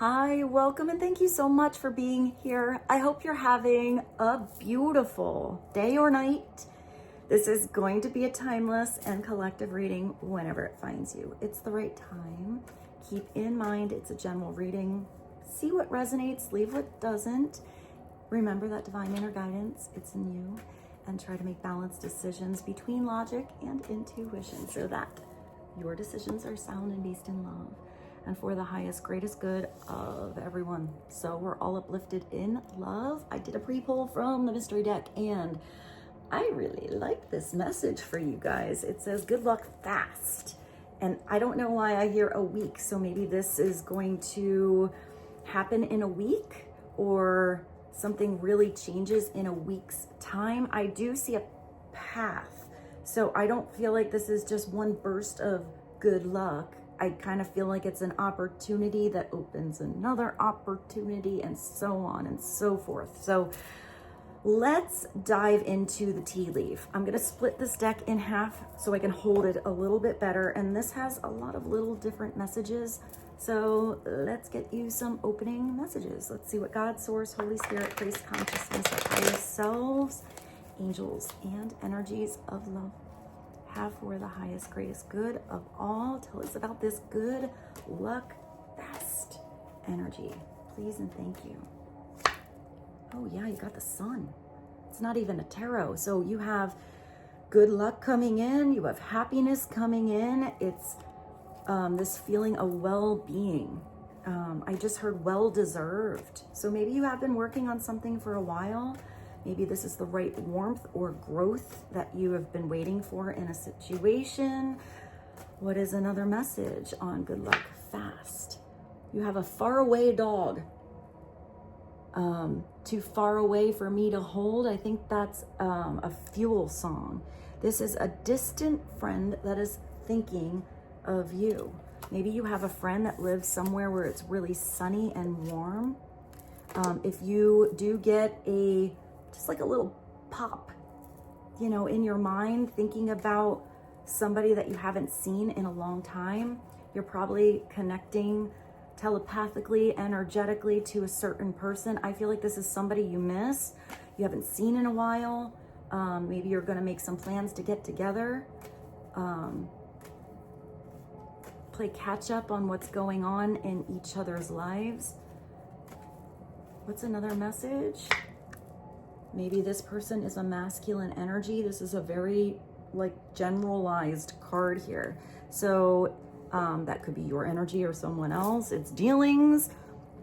Hi, welcome, and thank you so much for being here. I hope you're having a beautiful day or night. This is going to be a timeless and collective reading whenever it finds you. It's the right time. Keep in mind it's a general reading. See what resonates, leave what doesn't. Remember that divine inner guidance, it's in you, and try to make balanced decisions between logic and intuition so that your decisions are sound and based in love and for the highest, greatest good of everyone. So we're all uplifted in love. I did a pre-poll from the mystery deck and I really like this message for you guys. It says, good luck fast. And I don't know why I hear a week. So maybe this is going to happen in a week or something really changes in a week's time. I do see a path. So I don't feel like this is just one burst of good luck. I kind of feel like it's an opportunity that opens another opportunity and so on and so forth. So let's dive into the tea leaf. I'm going to split this deck in half so I can hold it a little bit better. And this has a lot of little different messages. So let's get you some opening messages. Let's see what God, Source, Holy Spirit, Grace, Consciousness, our highest selves, angels, and energies of love have for the highest, greatest good of all. Tell us about this good luck fast energy, please and thank you. Oh yeah, you got the sun. It's not even a tarot. So you have good luck coming in, you have happiness coming in. It's this feeling of well-being. I just heard well-deserved. So maybe you have been working on something for a while. Maybe this is the right warmth or growth that you have been waiting for in a situation. What is another message on good luck fast? You have a faraway dog. Too far away for me to hold. I think that's a Fuel song. This is a distant friend that is thinking of you. Maybe you have a friend that lives somewhere where it's really sunny and warm. If you do get just like a little pop, you know, in your mind, thinking about somebody that you haven't seen in a long time, you're probably connecting telepathically, energetically to a certain person. I feel like this is somebody you miss, you haven't seen in a while. Maybe you're going to make some plans to get together, play catch up on what's going on in each other's lives. What's another message? Maybe this person is a masculine energy. This is a very like generalized card here. So that could be your energy or someone else. It's dealings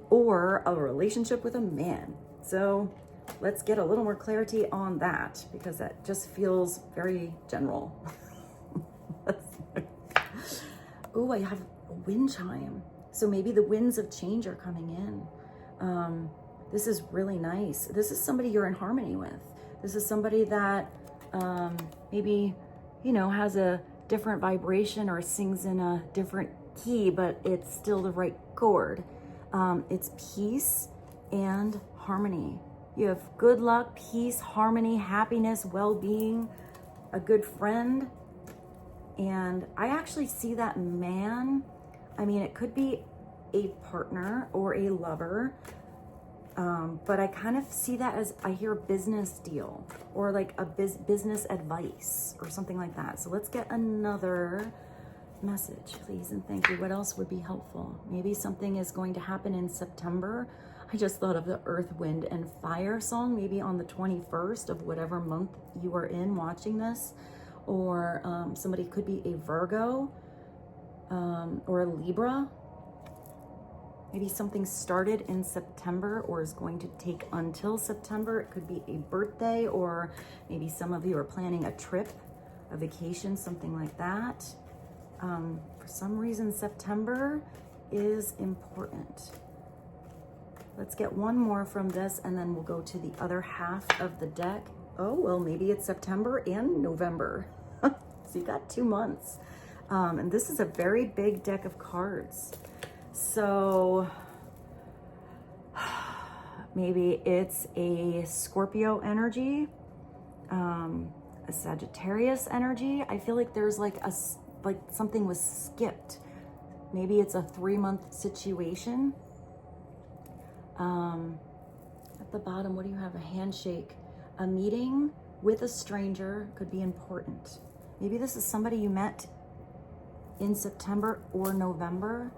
or a relationship with a man. So let's get a little more clarity on that because that just feels very general. Oh, I have a wind chime. So maybe the winds of change are coming in. This is really nice. This is somebody you're in harmony with. This is somebody that maybe, you know, has a different vibration or sings in a different key, but it's still the right chord. It's peace and harmony. You have good luck, peace, harmony, happiness, well-being, a good friend. And I actually see that man. I mean, it could be a partner or a lover. But I kind of see that as, I hear business deal or like a business advice or something like that. So let's get another message, please and thank you. What else would be helpful? Maybe something is going to happen in September. I just thought of the Earth, Wind, and Fire song, maybe on the 21st of whatever month you are in watching this. Or somebody could be a Virgo or a Libra. Maybe something started in September or is going to take until September. It could be a birthday, or maybe some of you are planning a trip, a vacation, something like that. For some reason, September is important. Let's get one more from this and then we'll go to the other half of the deck. Oh, well, maybe it's September and November. So you got 2 months. And this is a very big deck of cards. So maybe it's a Scorpio energy, a Sagittarius energy. I feel like there's like something was skipped. Maybe it's a 3-month situation. At the bottom, what do you have? A handshake. A meeting with a stranger could be important. Maybe this is somebody you met in September or November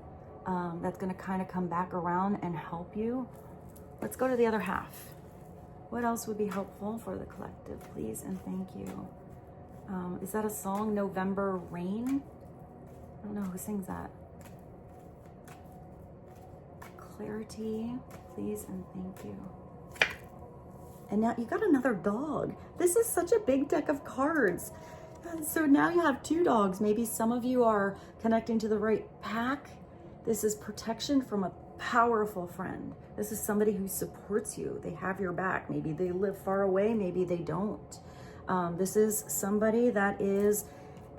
that's going to kind of come back around and help you. Let's go to the other half. What else would be helpful for the collective, please and thank you? Is that a song, November Rain? I don't know who sings that. Clarity, please and thank you. And now you got another dog. This is such a big deck of cards. So now you have 2 dogs. Maybe some of you are connecting to the right pack. This is protection from a powerful friend. This is somebody who supports you. They have your back. Maybe they live far away, maybe they don't. This is somebody that is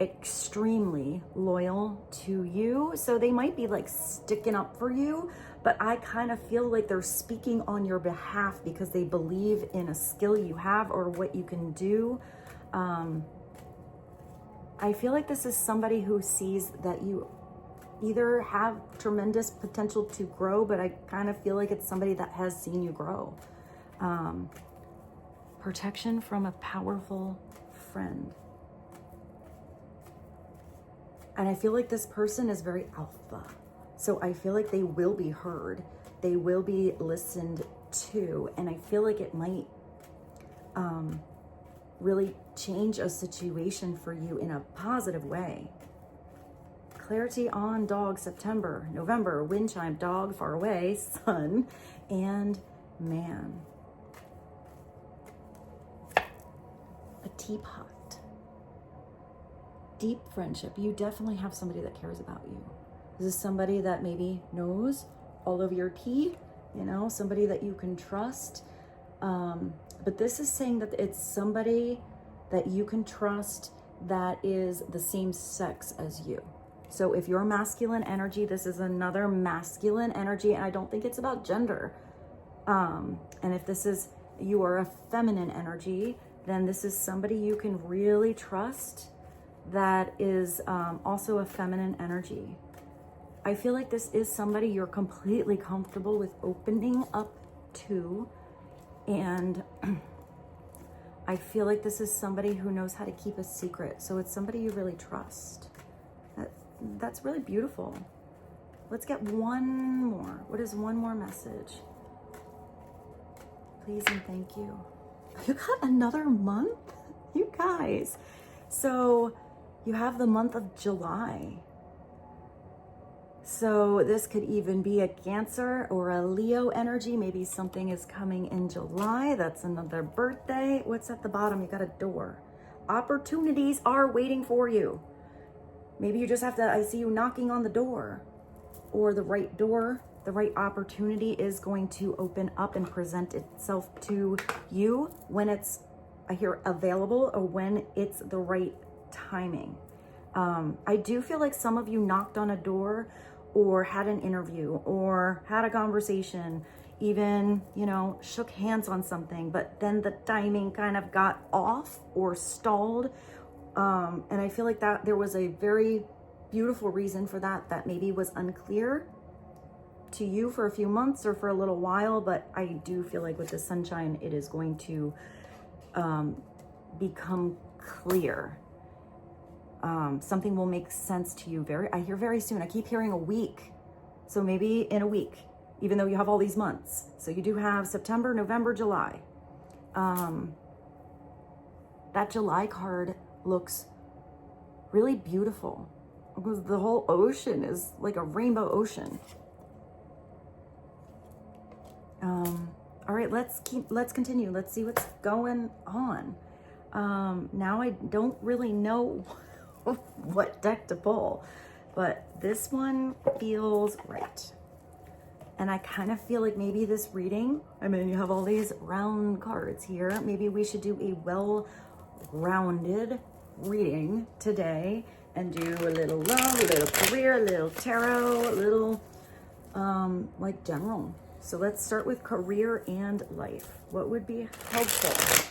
extremely loyal to you. So they might be like sticking up for you, but I kind of feel like they're speaking on your behalf because they believe in a skill you have or what you can do. I feel like this is somebody who sees that you either have tremendous potential to grow, but I kind of feel like it's somebody that has seen you grow. Protection from a powerful friend. And I feel like this person is very alpha. So I feel like they will be heard. They will be listened to. And I feel like it might really change a situation for you in a positive way. Clarity on dog, September, November, wind chime, dog, far away, sun, and man. A teapot. Deep friendship. You definitely have somebody that cares about you. This is somebody that maybe knows all of your tea, you know, somebody that you can trust. But this is saying that it's somebody that you can trust that is the same sex as you. So if you're masculine energy, this is another masculine energy, and I don't think it's about gender. And if this is, you are a feminine energy, then this is somebody you can really trust that is also a feminine energy. I feel like this is somebody you're completely comfortable with opening up to, and I feel like this is somebody who knows how to keep a secret. So it's somebody you really trust. That's really beautiful. Let's get one more. What is one more message? Please and thank you. You got another month? You guys. So you have the month of July. So this could even be a Cancer or a Leo energy. Maybe something is coming in July. That's another birthday. What's at the bottom? You got a door. Opportunities are waiting for you. Maybe you just have to, I see you knocking on the door, or the right door, the right opportunity is going to open up and present itself to you when it's, I hear, available, or when it's the right timing. I do feel like some of you knocked on a door or had an interview or had a conversation, even, you know, shook hands on something, but then the timing kind of got off or stalled. And I feel like that there was a very beautiful reason for that, that maybe was unclear to you for a few months or for a little while, but I do feel like with the sunshine, it is going to become clear. Something will make sense to you I hear very soon. I keep hearing a week. So maybe in a week, even though you have all these months. So you do have September, November, July. That July card looks really beautiful because the whole ocean is like a rainbow ocean. All right, let's continue. Let's see what's going on. Now I don't really know what deck to pull, but this one feels right. And I kind of feel like maybe this reading, I mean, you have all these round cards here. Maybe we should do a well-rounded reading today and do a little love, a little career, a little tarot, a little like general. So let's start with career and life. What would be helpful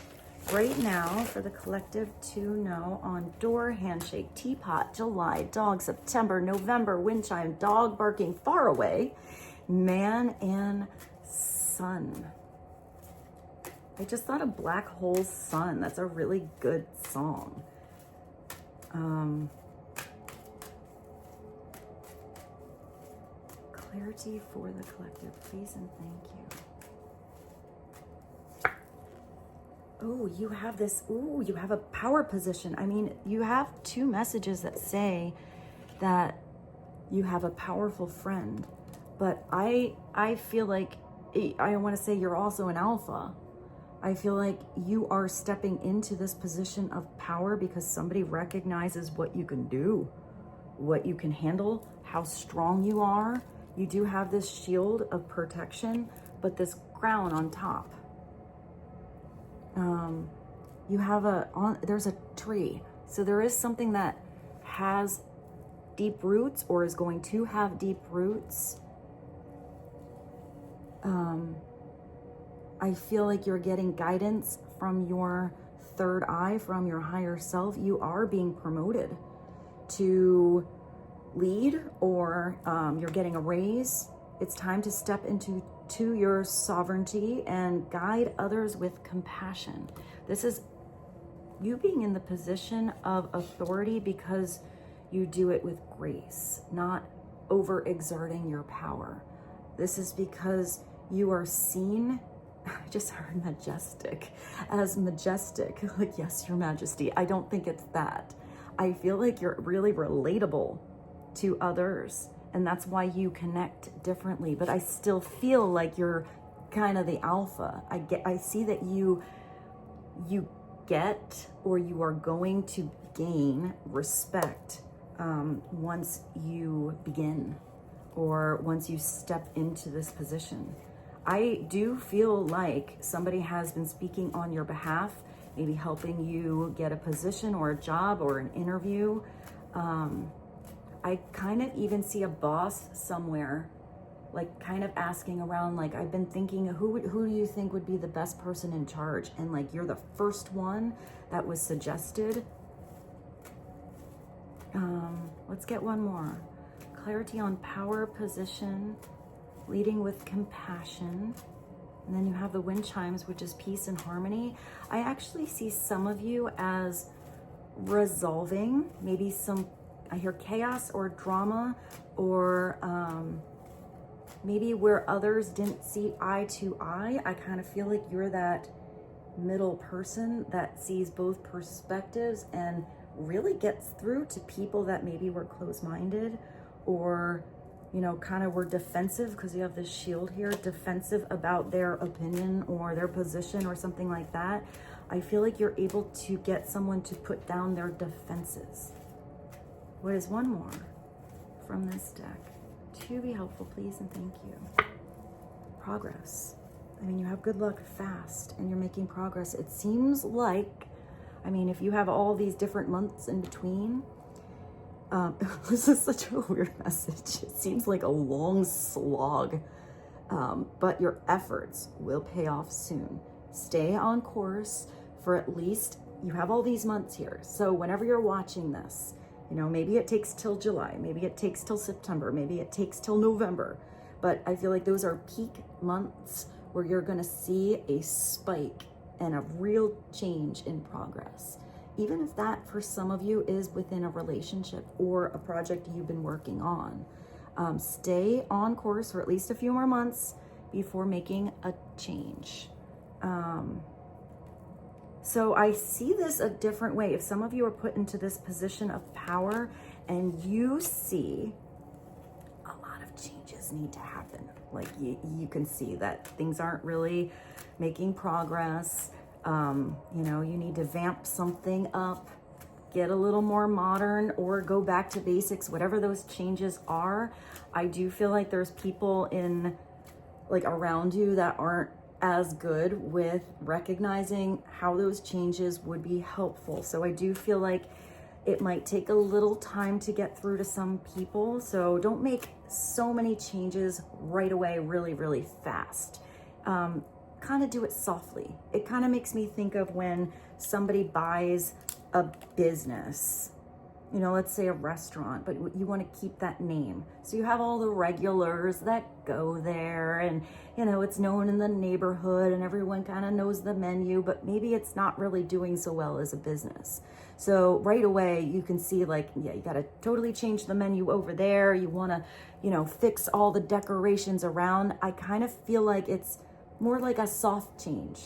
right now for the collective to know on door, handshake, teapot, July, dog, September, November, wind chime, dog barking far away, man, and sun. I just thought of Black Hole Sun. That's a really good song. Clarity for the collective, please and thank you. Oh, you have this, ooh, you have a power position. I mean, you have two messages that say that you have a powerful friend, but I feel like, I want to say you're also an alpha. I feel like you are stepping into this position of power because somebody recognizes what you can do, what you can handle, how strong you are. You do have this shield of protection, but this crown on top. You have there's a tree. So there is something that has deep roots or is going to have deep roots. I feel like you're getting guidance from your third eye, from your higher self. You are being promoted to lead, or you're getting a raise. It's time to step into your sovereignty and guide others with compassion. This is you being in the position of authority because you do it with grace, not overexerting your power. This is because you are seen, I just heard majestic, as majestic, like, yes, your majesty. I don't think it's that. I feel like you're really relatable to others, and that's why you connect differently. But I still feel like you're kind of the alpha. I see that you get, or you are going to gain respect once you begin, or once you step into this position. I do feel like somebody has been speaking on your behalf, maybe helping you get a position or a job or an interview. I kind of even see a boss somewhere, like kind of asking around, like, I've been thinking, who do you think would be the best person in charge? And like, you're the first one that was suggested. Let's get one more. Clarity on power position, leading with compassion. And then you have the wind chimes, which is peace and harmony. I actually see some of you as resolving maybe some, I hear chaos or drama, or maybe where others didn't see eye to eye. I kind of feel like you're that middle person that sees both perspectives and really gets through to people that maybe were closed-minded, or, you know, kind of were defensive, because you have this shield here, defensive about their opinion or their position or something like that. I feel like you're able to get someone to put down their defenses. What is one more from this deck? To be helpful, please and thank you. Progress. I mean, you have good luck fast and you're making progress. It seems like, I mean, if you have all these different months in between, this is such a weird message. It seems like a long slog, but your efforts will pay off soon. Stay on course for at least, you have all these months here. So whenever you're watching this, you know, maybe it takes till July, maybe it takes till September, maybe it takes till November, but I feel like those are peak months where you're gonna see a spike and a real change in progress. Even if that for some of you is within a relationship or a project you've been working on. Stay on course for at least a few more months before making a change. So I see this a different way. If some of you are put into this position of power and you see a lot of changes need to happen, like you can see that things aren't really making progress. You know, you need to vamp something up, get a little more modern, or go back to basics, whatever those changes are. I do feel like there's people in, like, around you that aren't as good with recognizing how those changes would be helpful. So I do feel like it might take a little time to get through to some people. So don't make so many changes right away, really, really fast. Kind of do it softly. It kind of makes me think of when somebody buys a business. you know, let's say a restaurant, but you want to keep that name. So you have all the regulars that go there, and, you know, it's known in the neighborhood and everyone kind of knows the menu, but maybe it's not really doing so well as a business. So right away you can see, like, yeah, you got to totally change the menu over there. You want to, you know, fix all the decorations around. I kind of feel like it's more like a soft change.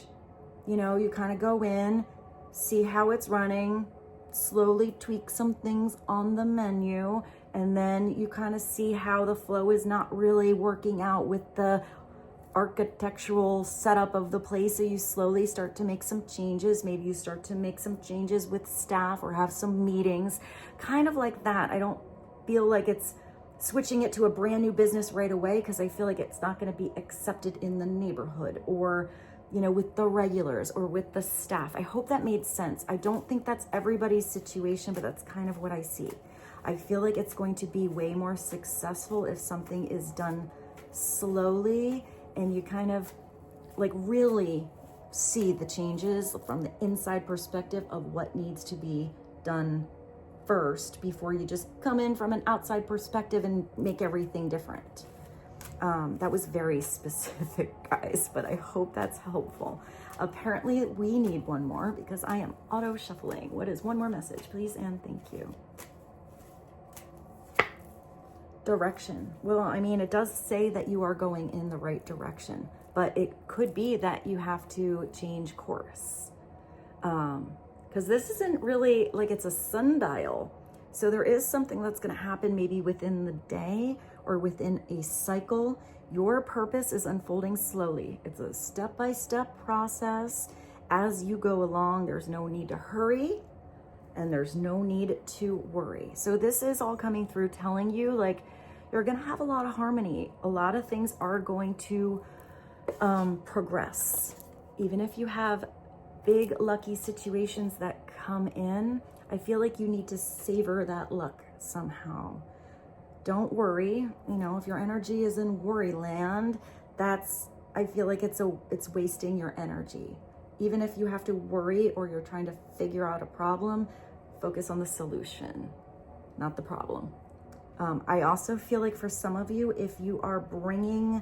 You know, you kind of go in, see how it's running, slowly tweak some things on the menu, and then you kind of see how the flow is not really working out with the architectural setup of the place. So you slowly start to make some changes. Maybe you start to make some changes with staff or have some meetings, kind of like that. I don't feel like it's switching it to a brand new business right away, because I feel like it's not going to be accepted in the neighborhood, or, you know, with the regulars or with the staff. I hope that made sense. I don't think that's everybody's situation, but that's kind of what I see. I feel like it's going to be way more successful if something is done slowly and you kind of like really see the changes from the inside perspective of what needs to be done first, before you just come in from an outside perspective and make everything different. That was very specific, guys, but I hope that's helpful. Apparently we need one more, because I am auto shuffling. What is one more message, please and thank you? Direction. Well, I mean, it does say that you are going in the right direction, but it could be that you have to change course. Because this isn't really like it's a sundial. So there is something that's going to happen maybe within the day or within a cycle. Your purpose is unfolding slowly. It's a step-by-step process as you go along. There's no need to hurry, and there's no need to worry. So this is all coming through telling you, like, you're going to have a lot of harmony. A lot of things are going to progress. Even if you have big lucky situations that come in, I feel like you need to savor that luck somehow. Don't worry. You know, if your energy is in worry land, I feel like it's wasting your energy. Even if you have to worry or you're trying to figure out a problem, focus on the solution, not the problem. I also feel like for some of you, if you are bringing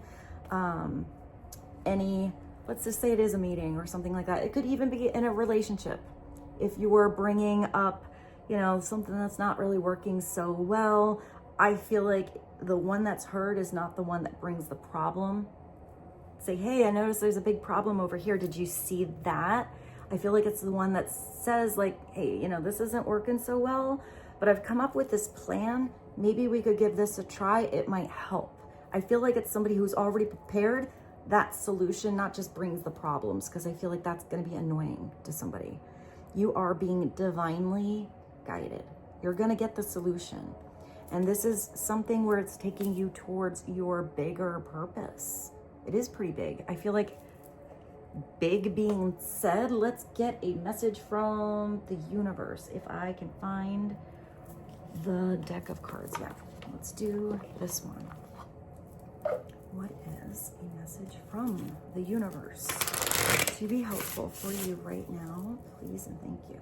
let's just say it is a meeting or something like that. It could even be in a relationship. If you were bringing up, you know, something that's not really working so well, I feel like the one that's heard is not the one that brings the problem. Say, hey, I noticed there's a big problem over here. Did you see that? I feel like it's the one that says, like, hey, you know, this isn't working so well, but I've come up with this plan. Maybe we could give this a try. It might help. I feel like it's somebody who's already prepared that solution, not just brings the problems, because I feel like that's going to be annoying to somebody. You are being divinely guided. You're going to get the solution. And this is something where it's taking you towards your bigger purpose. It is pretty big. I feel like, big being said, let's get a message from the universe. If I can find the deck of cards. Yeah, let's do this one. What is a message from the universe to be helpful for you right now? Please and thank you.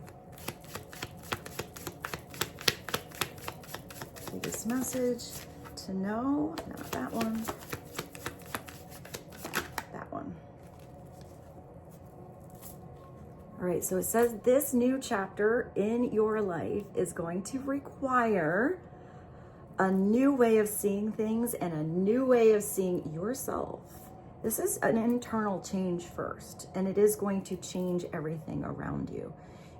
Biggest message to know, not that one, that one. All right, so it says this new chapter in your life is going to require a new way of seeing things and a new way of seeing yourself. This is an internal change first, and it is going to change everything around you.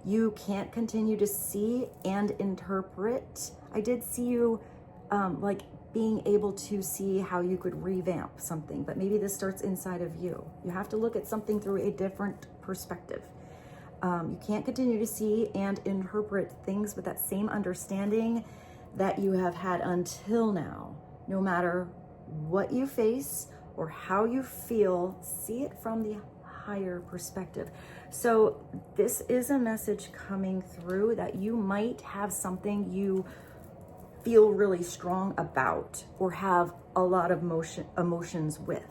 You can't continue to see and interpret. I did see you like being able to see how you could revamp something, but maybe this starts inside of you. You have to look at something through a different perspective. You can't continue to see and interpret things with that same understanding that you have had until now. No matter what you face or how you feel, see it from the higher perspective. So this is a message coming through that you might have something you feel really strong about or have a lot of emotions with.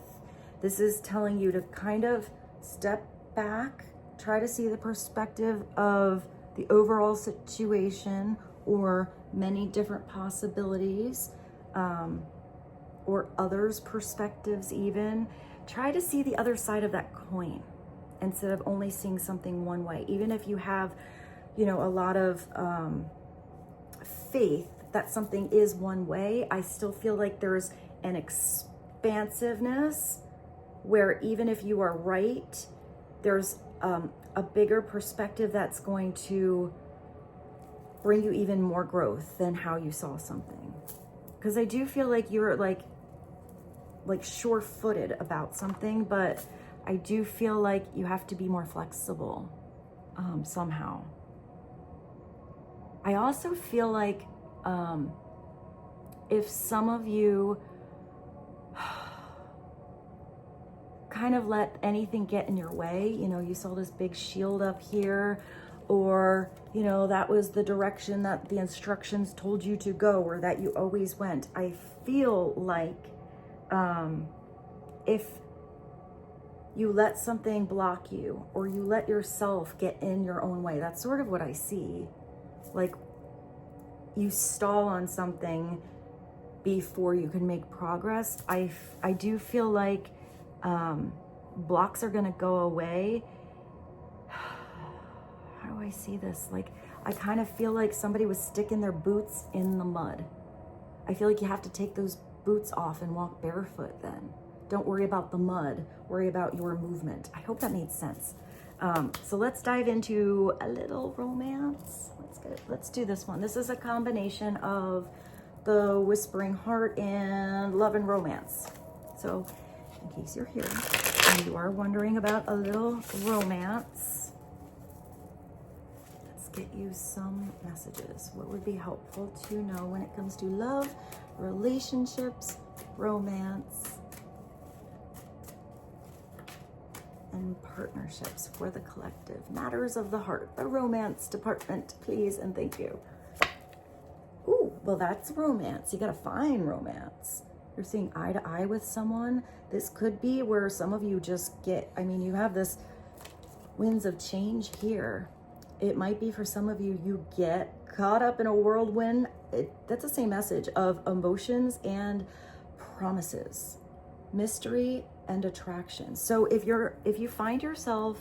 This is telling you to kind of step back, try to see the perspective of the overall situation, or many different possibilities, or others' perspectives even. Try to see the other side of that coin instead of only seeing something one way. Even if you have, you know, a lot of faith that something is one way, I still feel like there's an expansiveness where even if you are right, there's a bigger perspective that's going to bring you even more growth than how you saw something. Because I do feel like you're like sure-footed about something, but I do feel like you have to be more flexible somehow. I also feel like if some of you kind of let anything get in your way, you know, you saw this big shield up here, or, you know, that was the direction that the instructions told you to go, or that you always went. I feel like if you let something block you, or you let yourself get in your own way, that's sort of what I see. Like you stall on something before you can make progress. I do feel like blocks are going to go away. How do I see this? Like, I kind of feel like somebody was sticking their boots in the mud. I feel like you have to take those boots off and walk barefoot then. Don't worry about the mud, worry about your movement. I hope that made sense. So let's dive into a little romance. Let's do this one. This is a combination of the Whispering Heart and Love and Romance. So in case you're here and you are wondering about a little romance, let's get you some messages. What would be helpful to know when it comes to love, relationships, romance, and partnerships for the collective? Matters of the heart, the romance department, please and thank you. Ooh, well, that's romance. You gotta find romance. You're seeing eye to eye with someone. This could be where some of you just get, I mean, you have this winds of change here. It might be for some of you, you get caught up in a whirlwind. That's the same message of emotions and promises, mystery and attraction. So if you find yourself,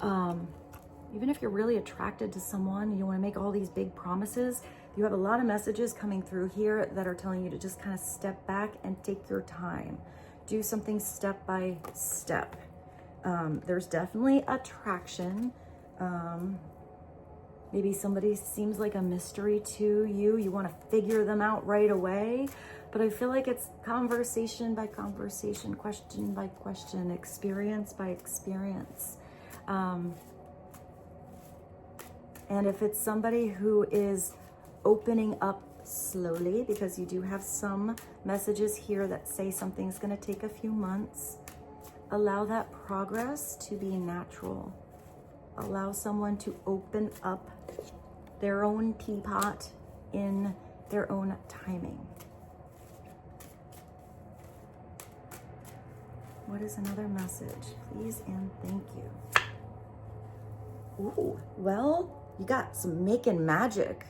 even if you're really attracted to someone, you want to make all these big promises, you have a lot of messages coming through here that are telling you to just kind of step back and take your time. Do something step by step. There's definitely attraction. Maybe somebody seems like a mystery to you. You want to figure them out right away. But I feel like it's conversation by conversation, question by question, experience by experience. And if it's somebody who is opening up slowly, because you do have some messages here that say something's going to take a few months, allow that progress to be natural. Allow someone to open up their own teapot in their own timing. What is another message? Please and thank you. Ooh, well, you got some making magic.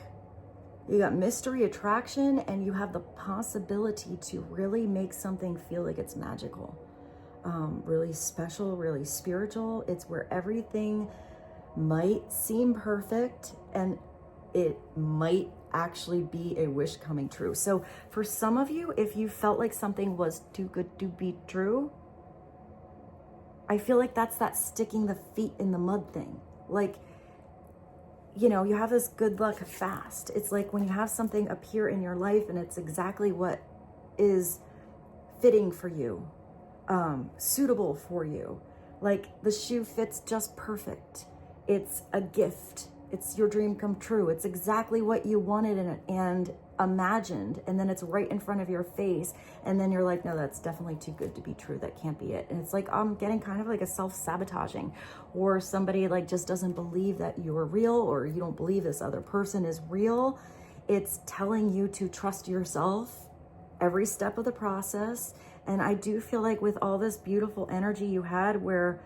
You got mystery, attraction, and you have the possibility to really make something feel like it's magical. Really special, really spiritual. It's where everything might seem perfect and it might actually be a wish coming true. So for some of you, if you felt like something was too good to be true, I feel like that's that sticking the feet in the mud thing. Like, you know, you have this good luck fast. It's like when you have something appear in your life and it's exactly what is fitting for you, suitable for you. Like the shoe fits just perfect. It's a gift. It's your dream come true. It's exactly what you wanted and imagined, and then it's right in front of your face, and then you're like, no, that's definitely too good to be true. That can't be it. And it's like getting kind of like a self-sabotaging, or somebody like just doesn't believe that you're real, or you don't believe this other person is real. It's telling you to trust yourself every step of the process. And I do feel like with all this beautiful energy you had, where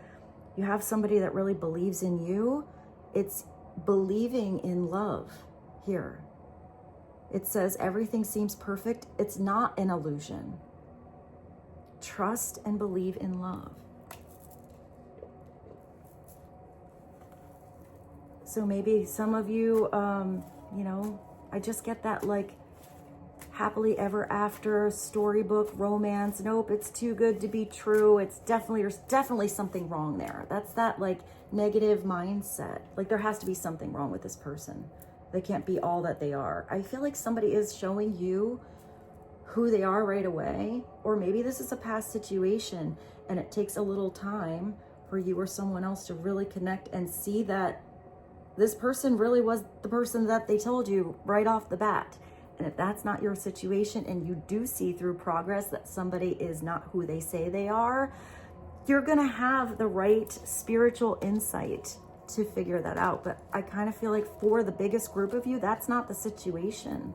you have somebody that really believes in you, it's believing in love here. It says everything seems perfect. It's not an illusion. Trust and believe in love. So maybe some of you, you know, I just get that like happily ever after storybook romance. Nope, it's too good to be true. There's definitely something wrong there. That's that like negative mindset. Like there has to be something wrong with this person. They can't be all that they are. I feel like somebody is showing you who they are right away, or maybe this is a past situation and it takes a little time for you or someone else to really connect and see that this person really was the person that they told you right off the bat. And if that's not your situation and you do see through progress that somebody is not who they say they are, you're gonna have the right spiritual insight to figure that out. But I kind of feel like for the biggest group of you, that's not the situation.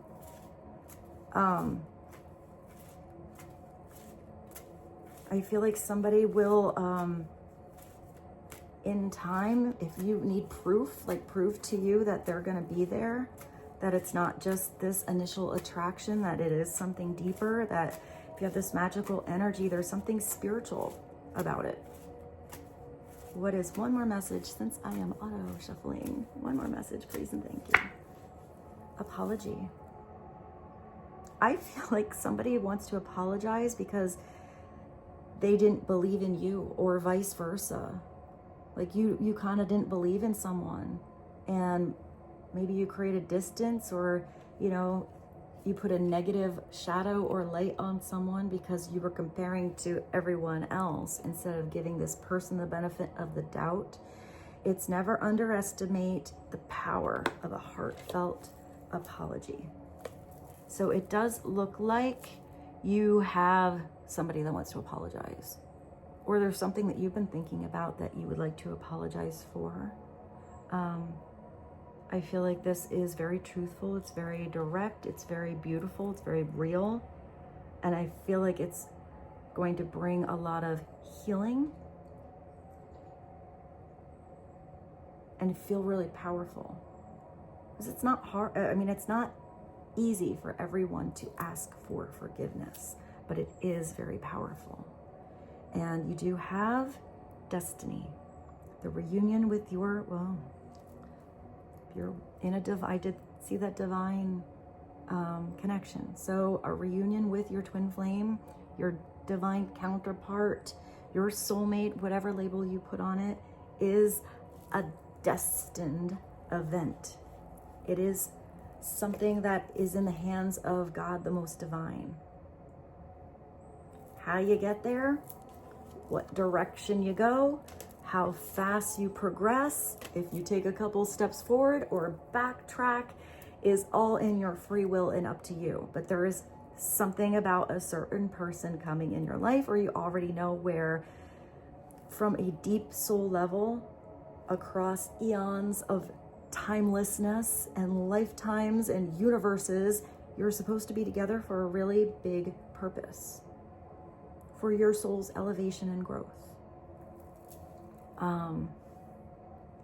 I feel like somebody will, in time, if you need proof, like prove to you that they're gonna be there, that it's not just this initial attraction, that it is something deeper, that if you have this magical energy, there's something spiritual about it. What is one more message, since I am auto shuffling? One more message, please and thank you. Apology. I feel like somebody wants to apologize because they didn't believe in you, or vice versa. Like you kind of didn't believe in someone, and maybe you created distance, or, you know, you put a negative shadow or light on someone because you were comparing to everyone else instead of giving this person the benefit of the doubt. It's never underestimate the power of a heartfelt apology. So it does look like you have somebody that wants to apologize, or there's something that you've been thinking about that you would like to apologize for. I feel like this is very truthful, it's very direct, it's very beautiful, it's very real, and I feel like it's going to bring a lot of healing and feel really powerful. Because it's not hard, I mean, it's not easy for everyone to ask for forgiveness, but it is very powerful. And you do have destiny, the reunion with your, well, you're in I did see that divine connection. So a reunion with your twin flame, your divine counterpart, your soulmate, whatever label you put on it, is a destined event. It is something that is in the hands of God, the most divine. How you get there, what direction you go, how fast you progress, if you take a couple steps forward or backtrack, is all in your free will and up to you. But there is something about a certain person coming in your life, or you already know where, from a deep soul level, across eons of timelessness and lifetimes and universes, you're supposed to be together for a really big purpose, for your soul's elevation and growth.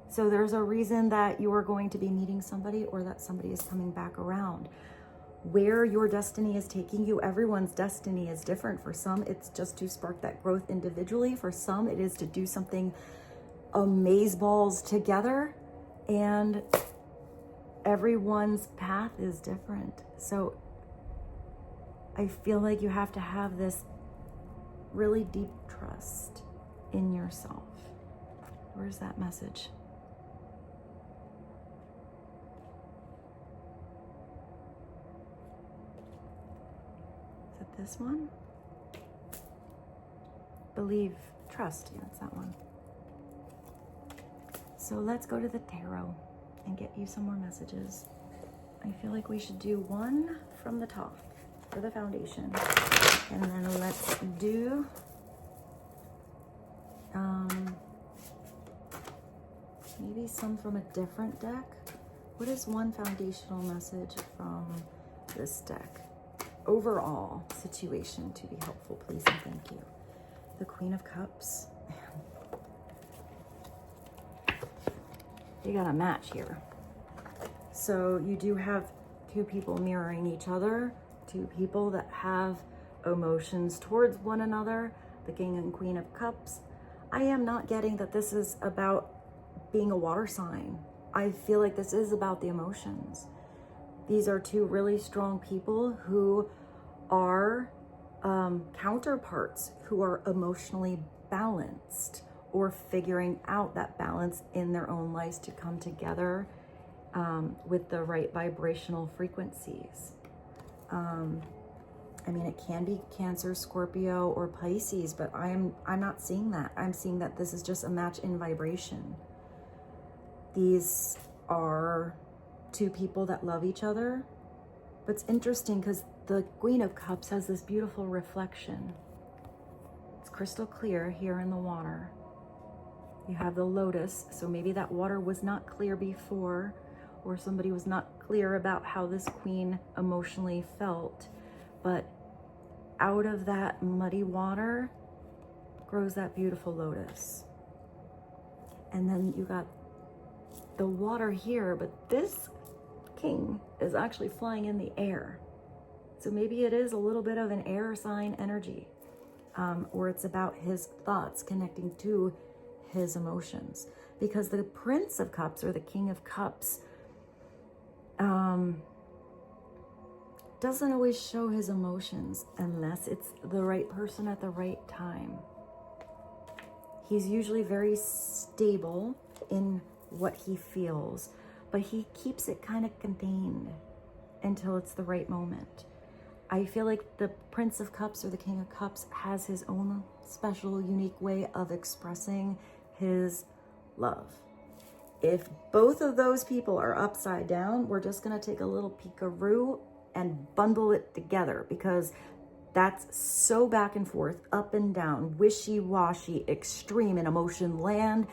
So there's a reason that you are going to be meeting somebody, or that somebody is coming back around. Where your destiny is taking you, everyone's destiny is different. For some, it's just to spark that growth individually. For some, it is to do something amazeballs together, and everyone's path is different. So I feel like you have to have this really deep trust in yourself. Where's that message? Is it this one? Believe, trust. Yeah, it's that one. So let's go to the tarot and get you some more messages. I feel like we should do one from the top for the foundation. And then let's do maybe some from a different deck. What is one foundational message from this deck? Overall situation to be helpful, please and thank you. The Queen of Cups. You got a match here. So you do have two people mirroring each other, two people that have emotions towards one another, the King and Queen of Cups. I am not getting that this is about being a water sign. I feel like this is about the emotions. These are two really strong people who are counterparts, who are emotionally balanced or figuring out that balance in their own lives to come together with the right vibrational frequencies. I mean, it can be Cancer, Scorpio, or Pisces, but I'm not seeing that. I'm seeing that this is just a match in vibration. These are two people that love each other. But it's interesting because the Queen of Cups has this beautiful reflection. It's crystal clear here in the water. You have the lotus, so maybe that water was not clear before, or somebody was not clear about how this queen emotionally felt. But out of that muddy water grows that beautiful lotus. And then you got the water here, but this king is actually flying in the air. So maybe it is a little bit of an air sign energy, or it's about his thoughts connecting to his emotions. Because the Prince of Cups or the King of Cups doesn't always show his emotions unless it's the right person at the right time. He's usually very stable in what he feels, but he keeps it kind of contained until it's the right moment. I feel like the Prince of Cups or the King of Cups has his own special, unique way of expressing his love. If both of those people are upside down, we're just gonna take a little peekaroo and bundle it together, because that's so back and forth, up and down, wishy-washy, extreme in emotion land.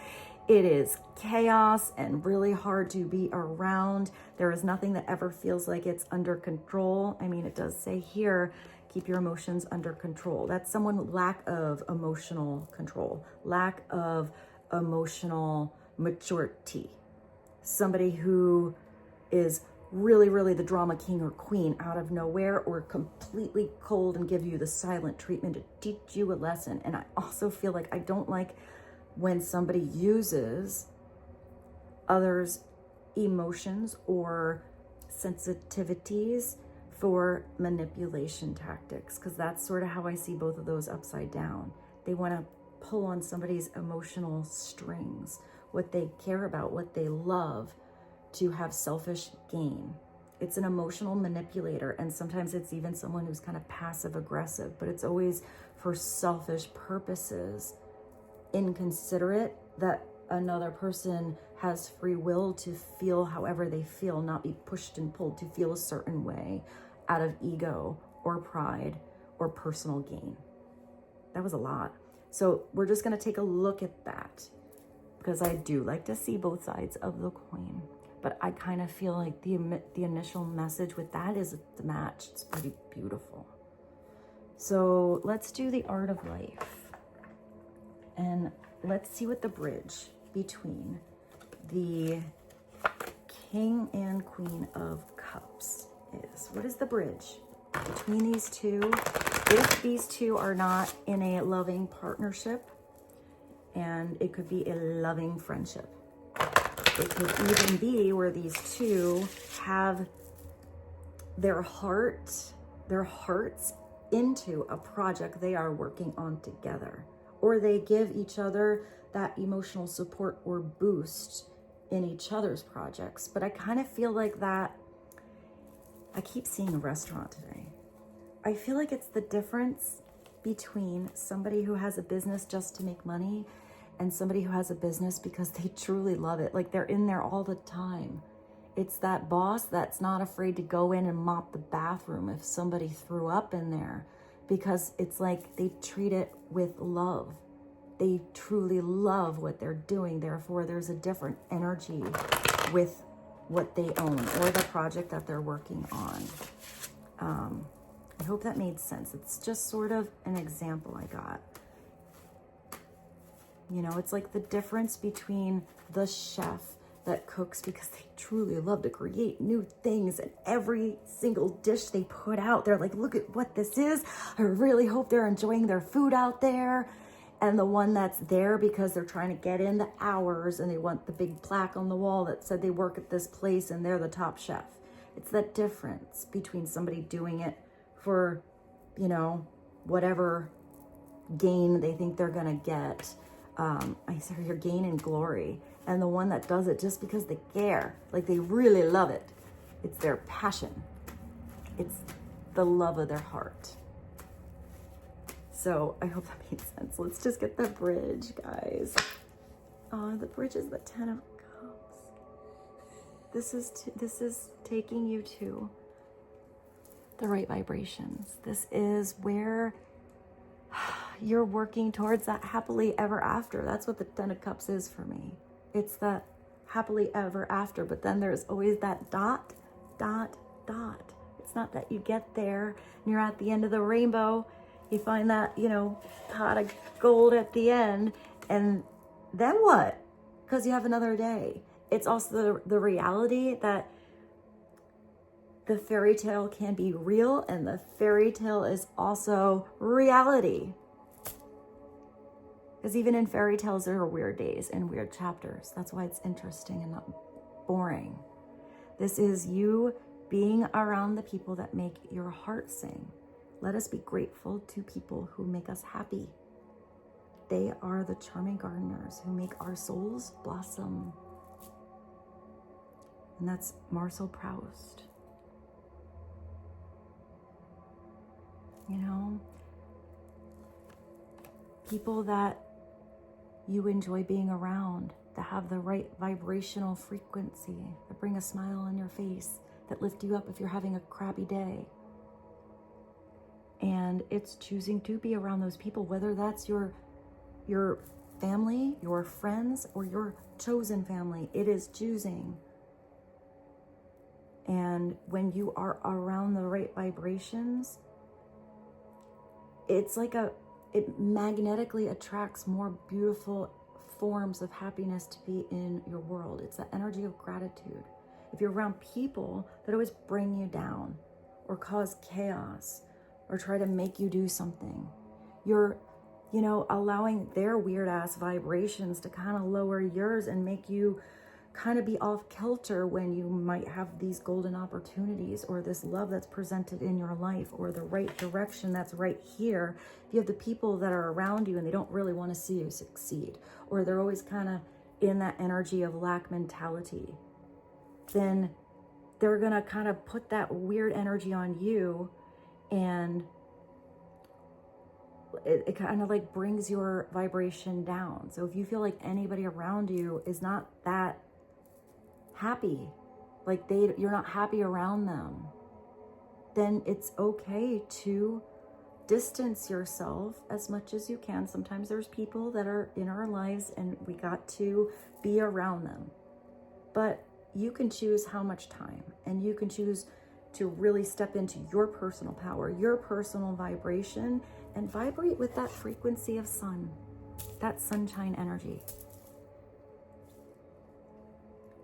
It is chaos and really hard to be around. There is nothing that ever feels like it's under control. I mean, it does say here, keep your emotions under control. That's someone with lack of emotional control, lack of emotional maturity. Somebody who is really, really the drama king or queen out of nowhere, or completely cold and give you the silent treatment to teach you a lesson. And I also feel like I don't like when somebody uses others' emotions or sensitivities for manipulation tactics, because that's sort of how I see both of those upside down. They want to pull on somebody's emotional strings, what they care about, what they love, to have selfish gain. It's an emotional manipulator, and sometimes it's even someone who's kind of passive aggressive, but it's always for selfish purposes, inconsiderate that another person has free will to feel however they feel, not be pushed and pulled to feel a certain way out of ego or pride or personal gain. That was a lot. So we're just going to take a look at that, because I do like to see both sides of the coin. But I kind of feel like the initial message with that is the match. It's pretty beautiful. So let's do the art of life. And let's see what the bridge between the King and Queen of Cups is. What is the bridge between these two? If these two are not in a loving partnership, and it could be a loving friendship. It could even be where these two have their hearts into a project they are working on together, or they give each other that emotional support or boost in each other's projects. But I kind of feel like that, I keep seeing a restaurant today. I feel like it's the difference between somebody who has a business just to make money and somebody who has a business because they truly love it. Like, they're in there all the time. It's that boss that's not afraid to go in and mop the bathroom if somebody threw up in there, because it's like they treat it with love. They truly love what they're doing. Therefore, there's a different energy with what they own or the project that they're working on. I hope that made sense. It's just sort of an example I got. You know, it's like the difference between the chef that cooks because they truly love to create new things, and every single dish they put out, they're like, look at what this is. I really hope they're enjoying their food out there. And the one that's there because they're trying to get in the hours and they want the big plaque on the wall that said they work at this place and they're the top chef. It's that difference between somebody doing it for, you know, whatever gain they think they're gonna get. I say your gain and glory, and the one that does it just because they care, like they really love it. It's their passion. It's the love of their heart. So I hope that made sense. Let's just get the bridge, guys. The bridge is the 10 of Cups. This is taking you to the right vibrations. This is where you're working towards that happily ever after. That's what the 10 of Cups is for me. It's the happily ever after, but then there's always that dot, dot, dot. It's not that you get there and you're at the end of the rainbow. You find that, you know, pot of gold at the end, and then what? Because you have another day. It's also the reality that the fairy tale can be real, and the fairy tale is also reality. Because even in fairy tales, there are weird days and weird chapters. That's why it's interesting and not boring. This is you being around the people that make your heart sing. Let us be grateful to people who make us happy. They are the charming gardeners who make our souls blossom. And that's Marcel Proust. You know, people that you enjoy being around, that have the right vibrational frequency, that bring a smile on your face, that lift you up if you're having a crappy day. And it's choosing to be around those people, whether that's your family, your friends, or your chosen family. It is choosing. And when you are around the right vibrations, it's like it magnetically attracts more beautiful forms of happiness to be in your world. It's the energy of gratitude. If you're around people that always bring you down or cause chaos or try to make you do something, you're, you know, allowing their weird ass vibrations to kind of lower yours and make you kind of be off kilter when you might have these golden opportunities or this love that's presented in your life or the right direction that's right here. If you have the people that are around you and they don't really want to see you succeed, or they're always kind of in that energy of lack mentality, then they're going to kind of put that weird energy on you, and it kind of like brings your vibration down. So if you feel like anybody around you is not that happy, like you're not happy around them, then it's okay to distance yourself as much as you can. Sometimes there's people that are in our lives and we got to be around them, but you can choose how much time, and you can choose to really step into your personal power, your personal vibration, and vibrate with that frequency of sun, that sunshine energy.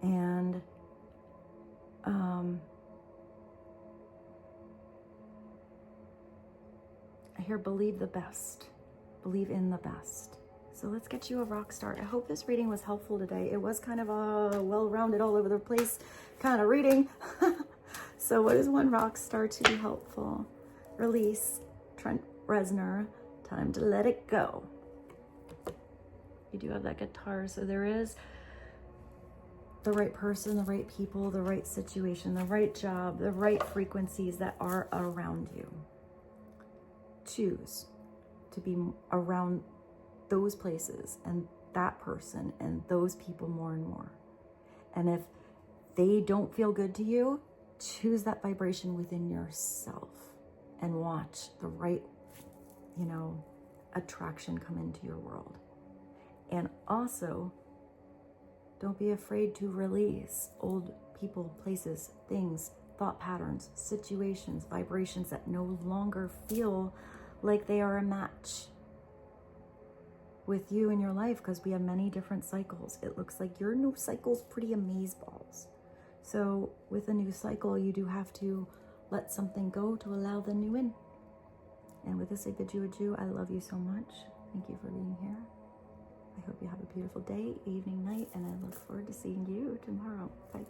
And I hear believe the best, believe in the best. So let's get you a rock star. I hope this reading was helpful today. It was kind of a well-rounded, all over the place kind of reading. So what is one rock star to be helpful? Release, Trent Reznor, time to let it go. You do have that guitar, so there is the right person, the right people, the right situation, the right job, the right frequencies that are around you. Choose to be around those places and that person and those people more and more. And if they don't feel good to you, choose that vibration within yourself and watch the right, you know, attraction come into your world. And also, don't be afraid to release old people, places, things, thought patterns, situations, vibrations that no longer feel like they are a match. with you in your life, because we have many different cycles. It looks like your new cycle's pretty amazeballs. So with a new cycle, you do have to let something go to allow the new in. And with this, I bid you adieu. I love you so much. Thank you for being here. I hope you have a beautiful day, evening, night, and I look forward to seeing you tomorrow. Bye.